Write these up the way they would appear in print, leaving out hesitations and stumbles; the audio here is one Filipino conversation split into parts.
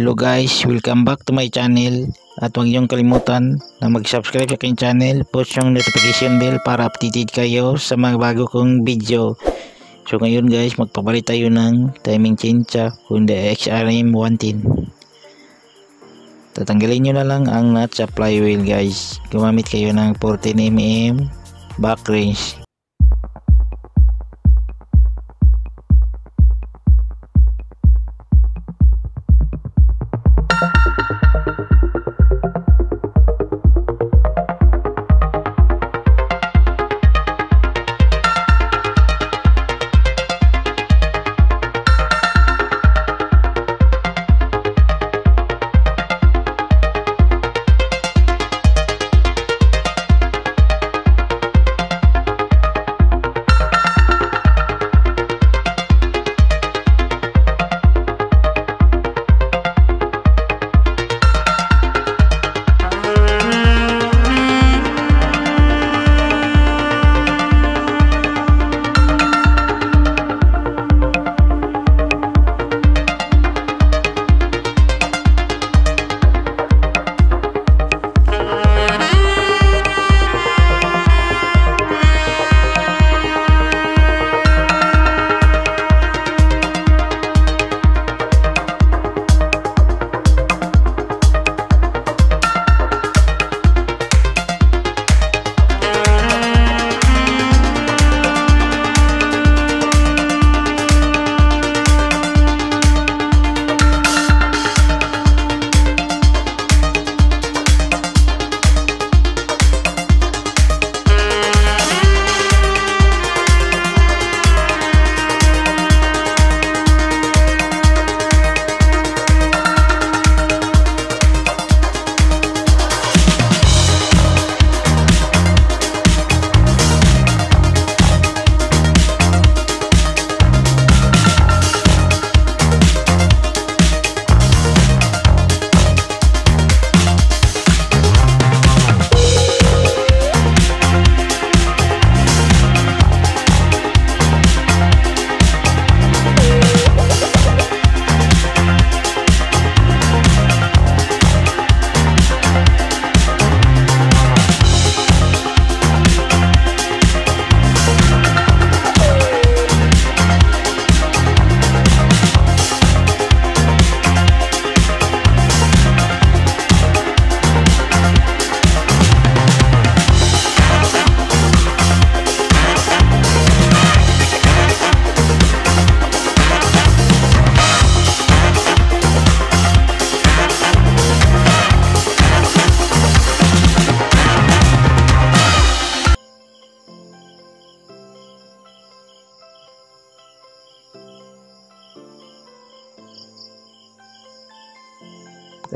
Hello guys, welcome back to my channel at huwag niyong kalimutan na mag-subscribe sa aking channel, post yung notification bell para updated kayo sa mga bago kong video. So ngayon guys, magpapalit tayo ng timing chain sa Honda XRM 110. Tatanggalin nyo na lang ang nut sa flywheel guys. Gumamit kayo ng 14mm back range.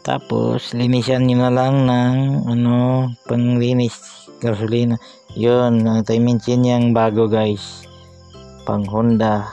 Tapos linisan nyo na lang ng panglinis gasolina. Yun, ang timing chain yang bago guys, pang Honda.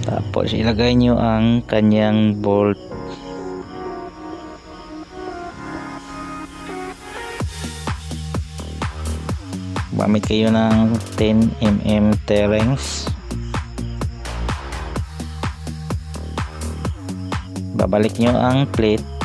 Tapos ilagay nyo ang kanyang bolt. Gamit kayo ng 10mm Terex. Babalik nyo ang plate.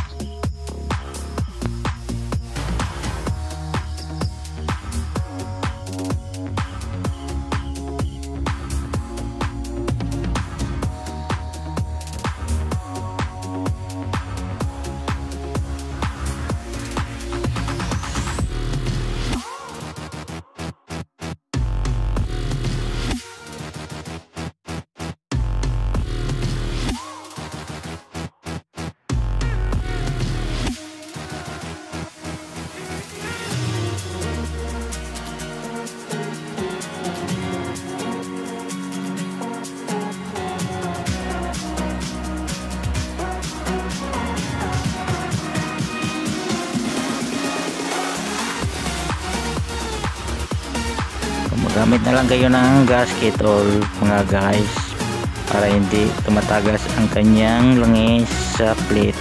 Gamit na lang kayo ng gasket oil mga guys, para hindi tumatagas ang kanyang langis sa plate.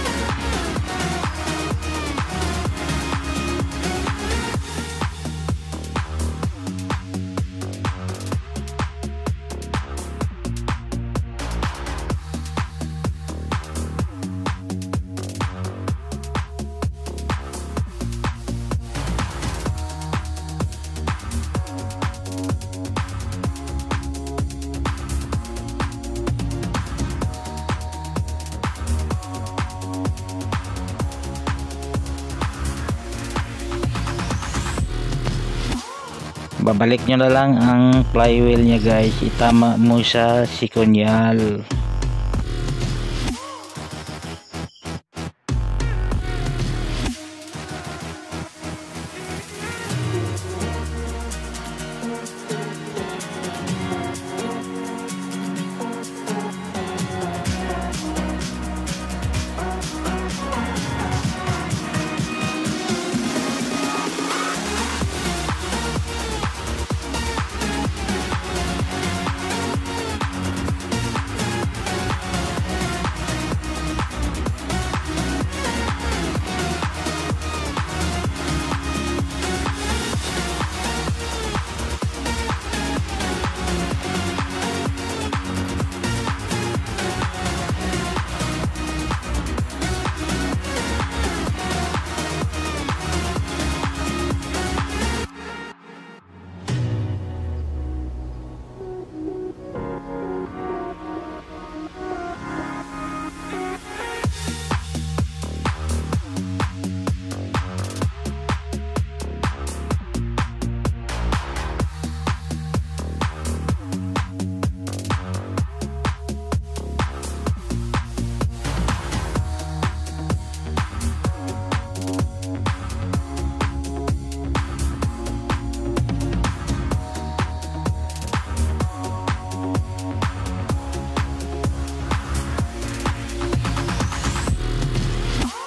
Babalik nyo na lang ang flywheel nya guys, itama mo sa sikonyal.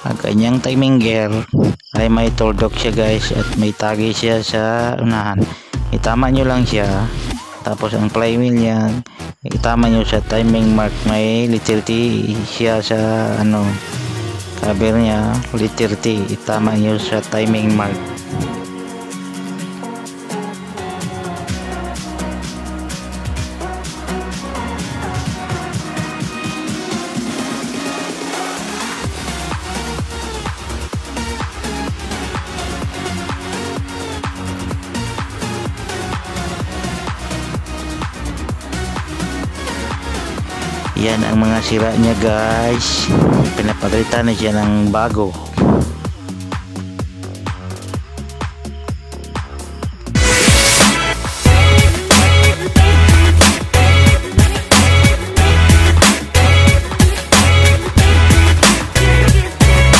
Ang kanyang timing gear ay may toldok siya guys, at may tagi siya sa unahan. Itama nyo lang siya, tapos ang flywheel niya itama nyo sa timing mark. May letter T siya sa cover niya, letter T, itama nyo sa timing mark. Yan ang mga sira niya guys, pinapagalitan na siya ng bago.